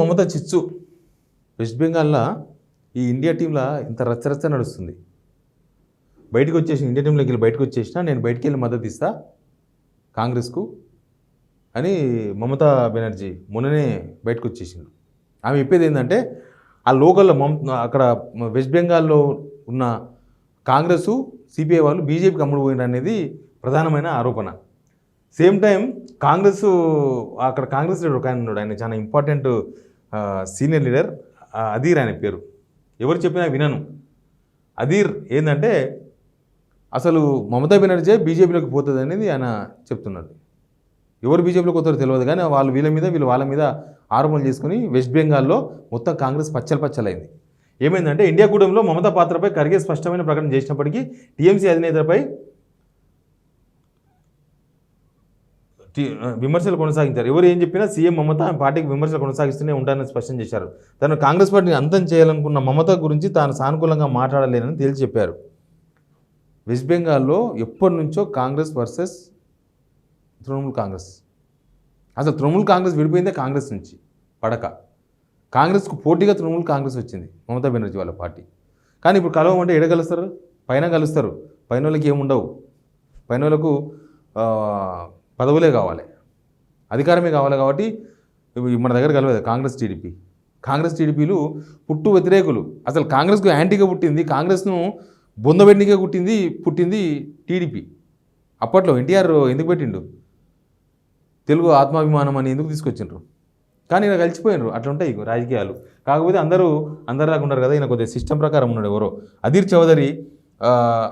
మమతా చిచ్చు. వెస్ట్ బెంగాల్లో ఈ ఇండియా టీంలో ఇంత రచ్చరచ్చ నడుస్తుంది. బయటకు వచ్చేసి ఇండియా టీంలోకి వెళ్ళి బయటకు వచ్చేసినా నేను బయటికి వెళ్ళి మద్దతు ఇస్తా కాంగ్రెస్కు అని మమతా బెనర్జీ మొన్ననే బయటకు వచ్చేసింది. ఆమె చెప్పేది ఏంటంటే ఆ లోకల్లో అక్కడ వెస్ట్ బెంగాల్లో ఉన్న కాంగ్రెస్ సిపిఐ వాళ్ళు బీజేపీకి అమ్ముడు పోయిన అనేది ప్రధానమైన ఆరోపణ. సేమ్ టైం కాంగ్రెస్ అక్కడ కాంగ్రెస్ లీడర్ ఒక ఆయన ఉన్నాడు, ఆయన చాలా ఇంపార్టెంట్ సీనియర్ లీడర్, అధీర్ ఆయన పేరు. ఎవరు చెప్పినా వినను. అధీర్ ఏంటంటే అసలు మమతా బెనర్జీ బీజేపీలోకి పోతుంది అనేది ఆయన చెప్తున్నాడు. ఎవరు బీజేపీలోకి పోతారో తెలియదు కానీ వాళ్ళు వీళ్ళు వాళ్ళ మీద ఆరోపణలు చేసుకుని వెస్ట్ బెంగాల్లో మొత్తం కాంగ్రెస్ పచ్చలైంది. ఏమైందంటే ఇండియా కూటమిలో మమతా పాత్రపై ఖర్గే స్పష్టమైన ప్రకటన చేసినప్పటికీ టీఎంసీ అధినేతపై విమర్శలు కొనసాగించారు. ఎవరు ఏం చెప్పినా సీఎం మమత పార్టీకి విమర్శలు కొనసాగిస్తూనే ఉంటారని స్పష్టం చేశారు. తను కాంగ్రెస్ పార్టీని అంతం చేయాలనుకున్న మమత గురించి తాను సానుకూలంగా మాట్లాడలేనని తేల్చి చెప్పారు. వెస్ట్ బెంగాల్లో ఎప్పటి నుంచో కాంగ్రెస్ వర్సెస్ తృణమూల్ కాంగ్రెస్. అసలు తృణమూల్ కాంగ్రెస్ విడిపోయిందే కాంగ్రెస్ నుంచి పడక. కాంగ్రెస్కు పోటీగా తృణమూల్ కాంగ్రెస్ వచ్చింది మమతా బెనర్జీ వాళ్ళ పార్టీ. కానీ ఇప్పుడు కలవమంటే ఎడ కలుస్తారు? పైన కలుస్తారు. పైన వాళ్ళకి ఏముండవు. పైన వాళ్ళకు పదవులే కావాలి, అధికారమే కావాలి. కాబట్టి మన దగ్గర కలవదు కాంగ్రెస్ టీడీపీలు పుట్టు వ్యతిరేకులు. అసలు కాంగ్రెస్కు యాంటీగా పుట్టింది, కాంగ్రెస్ను బొందబెట్టిగా పుట్టింది టీడీపీ. అప్పట్లో ఎన్టీఆర్ ఎందుకు పెట్టిండు? తెలుగు ఆత్మాభిమానం అని ఎందుకు తీసుకొచ్చిండ్రు? కానీ ఇలా కలిసిపోయినారు. అట్లా ఉంటాయి రాజకీయాలు. కాకపోతే అందరిలాగా ఉన్నారు కదా, ఈయన కొద్దిగా సిస్టమ్ ప్రకారం ఉన్నాడు. ఎవరో అధీర్ చౌదరి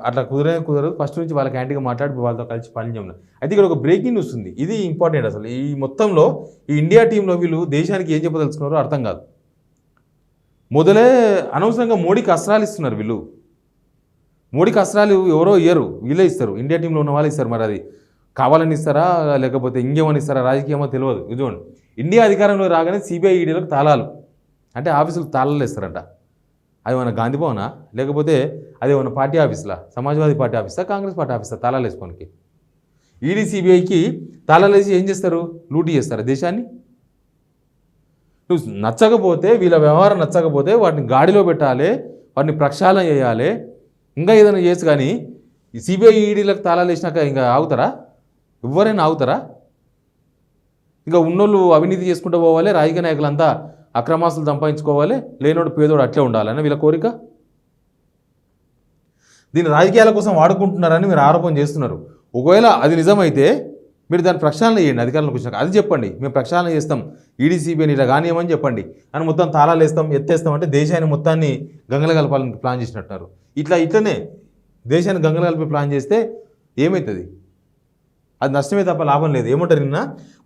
అట్లా కుదరదు. ఫస్ట్ నుంచి వాళ్ళకి యాంటీగా మాట్లాడి వాళ్ళతో కలిసి పనిచేయడం. అయితే ఇక్కడ ఒక బ్రేకింగ్ న్యూస్ ఉంది. ఇది ఇంపార్టెంట్. అసలు ఈ మొత్తంలో ఈ ఇండియా టీంలో వీళ్ళు దేశానికి ఏం చెప్పదలుచుకున్నారో అర్థం కాదు. మొదలే అనవసరంగా మోడీకి అస్త్రాలు ఇస్తున్నారు వీళ్ళు. మోడీకి అస్త్రాలు ఎవరో ఇయ్యరు, వీళ్ళే ఇస్తారు. ఇండియా టీంలో ఉన్న వాళ్ళు ఇస్తారు. మరి అది కావాలని ఇస్తారా లేకపోతే ఇంకేమని ఇస్తారా రాజకీయమో తెలియదు. ఇదిగోండి, ఇండియా అధికారంలో రాగానే సిబిఐ ఈడీలకు తాళాలు, అంటే ఆఫీసులు తాళాలు ఇస్తారంట. అది మన గాంధీ భవనా లేకపోతే అది మన పార్టీ ఆఫీసులా? సమాజ్వాదీ పార్టీ ఆఫీసా, కాంగ్రెస్ పార్టీ ఆఫీసా? తాళాలు వేసుకోనికి ఈడీ సిబిఐకి తాళాలు వేసి ఏం చేస్తారు? లూటీ చేస్తారు దేశాన్ని. నువ్వు నచ్చకపోతే, వీళ్ళ వ్యవహారం నచ్చకపోతే వాటిని గాడిలో పెట్టాలి, వాటిని ప్రక్షాళన చేయాలి, ఇంకా ఏదైనా చేయొచ్చు. కానీ ఈ సిబిఐ ఈడీలకు తాళాలు వేసినాక ఇంకా ఆగుతారా? ఎవరైనా ఆగుతారా? ఇంకా ఉన్నోళ్ళు అవినీతి చేసుకుంటూ పోవాలి, రాజకీయ నాయకులంతా అక్రమాస్తులు సంపాదించుకోవాలి, లేనోడు పేదోడు అట్లే ఉండాలని వీళ్ళ కోరిక. దీన్ని రాజకీయాల కోసం వాడుకుంటున్నారని మీరు ఆరోపణ చేస్తున్నారు. ఒకవేళ అది నిజమైతే మీరు దాన్ని ప్రక్షాళన చేయండి. అధికారంలోకి వచ్చినాక అది చెప్పండి, మేము ప్రక్షాళన చేస్తాం, ఈడీ సిబిఐని ఇలా కానియమని చెప్పండి. అని మొత్తం తాళాలు వేస్తాం, ఎత్తేస్తాం అంటే దేశాన్ని మొత్తాన్ని గంగలు కలపాలని ప్లాన్ చేసినట్టున్నారు. ఇట్లనే దేశాన్ని గంగలు కలిపి ప్లాన్ చేస్తే ఏమవుతుంది? అది నష్టమే తప్ప లాభం లేదు. ఏమంటారు, నిన్న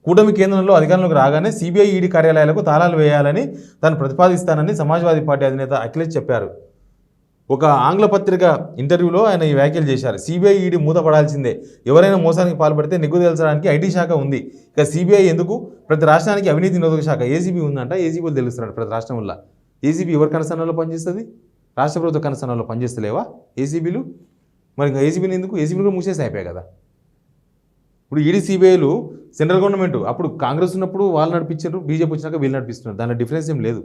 కూటమి కేంద్రంలో అధికారంలోకి రాగానే సిబిఐ ఈడీ కార్యాలయాలకు తాళాలు వేయాలని తాను ప్రతిపాదిస్తానని సమాజ్వాదీ పార్టీ అధినేత అఖిలేష్ చెప్పారు. ఒక ఆంగ్ల పత్రిక ఇంటర్వ్యూలో ఆయన ఈ వ్యాఖ్యలు చేశారు. సిబిఐ ఈడీ మూతపడాల్సిందే, ఎవరైనా మోసానికి పాల్పడితే నిగ్గు తేల్చడానికి ఐటీ శాఖ ఉంది. ఇక సిబిఐ ఎందుకు? ప్రతి రాష్ట్రానికి అవినీతి నిరోధక శాఖ ఏసీబీ ఉందంట. ఏసీబీలు తెలుస్తున్నాడు ప్రతి రాష్ట్రం వల్ల. ఏసీబీ ఎవరి కనసనాల్లో పనిచేస్తుంది? రాష్ట్ర ప్రభుత్వ కనసనాల్లో పనిచేస్తలేవా ఏసీబీలు? మరి ఇంకా ఏసీబీని ఎందుకు? ఏసీబీలు కూడా మూసేసి అయిపోయాయి కదా. ఇప్పుడు ఈడీ సిబిఐలు సెంట్రల్ గవర్నమెంట్ అప్పుడు కాంగ్రెస్ ఉన్నప్పుడు వాళ్ళు నడిపించారు, బీజేపీ వచ్చినాక వీళ్ళు నడిపిస్తున్నారు. దాంట్లో డిఫరెన్స్ ఏం లేదు.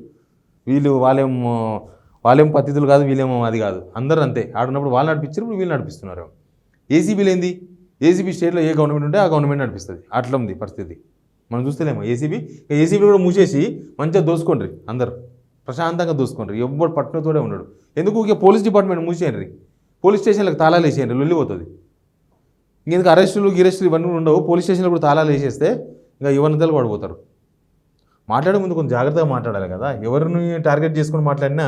వాళ్ళేం పద్ధతులు కాదు, వీళ్ళేమో అది కాదు, అందరూ అంతే. ఆడున్నప్పుడు వాళ్ళు నడిపించారు, ఇప్పుడు వీళ్ళు నడిపిస్తున్నారు. ఏసీబీలు ఏంది? ఏసీబీ స్టేట్లో ఏ గవర్నమెంట్ ఉంటే ఆ గవర్నమెంట్ నడిపిస్తుంది. అట్లా ఉంది పరిస్థితి. మనం చూస్తలేమో ఏసీబీ కూడా మూసేసి మంచిగా దోసుకోండి, అందరు ప్రశాంతంగా దోసుకోండి. ఎవ్వరు పట్టణతోనే ఉన్నాడు. ఎందుకు? ఇక పోలీస్ డిపార్ట్మెంట్ మూసేయండి, పోలీస్ స్టేషన్లకు తాళాలు వేసేయండి, లొల్లిపోతుంది. ఇంకెందుకు అరెస్టులు ఇవన్నీ ఉండవు. పోలీస్ స్టేషన్లో కూడా తాళాలు వేసేస్తే ఇంకా యువనతలు పడిపోతారు. మాట్లాడే ముందు కొంచెం జాగ్రత్తగా మాట్లాడాలి కదా. ఎవరిని టార్గెట్ చేసుకుని మాట్లాడినా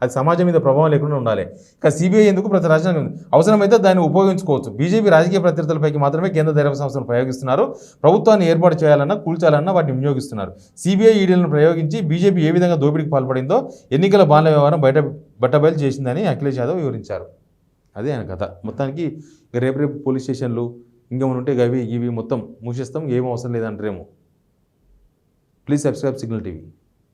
అది సమాజం మీద ప్రభావం లేకుండా ఉండాలి. ఇక సిబిఐ ఎందుకు? ప్రతి రాష్ట్రానికి అవసరమైతే దాన్ని ఉపయోగించుకోవచ్చు. బీజేపీ రాజకీయ ప్రత్యర్థులపైకి మాత్రమే కేంద్ర దర్యాప్తు సంస్థను ప్రయోగిస్తున్నారు. ప్రభుత్వాన్ని ఏర్పాటు చేయాలన్నా కూల్చాలన్నా వాటిని వినియోగిస్తున్నారు. సిబిఐ ఈడీలను ప్రయోగించి బీజేపీ ఏ విధంగా దోపిడీకి పాల్పడిందో ఎన్నికల బాండ్ల వ్యవహారం బట్టబయలు చేసిందని అఖిలేష్ యాదవ్ వివరించారు. అదే ఆయన కథ. మొత్తానికి రేపు పోలీస్ స్టేషన్లు ఇంకేమైనా ఉంటే ఇవి మొత్తం మూసేస్తాం, ఏమీ అవసరం లేదంటారేమో. Please subscribe Signal TV.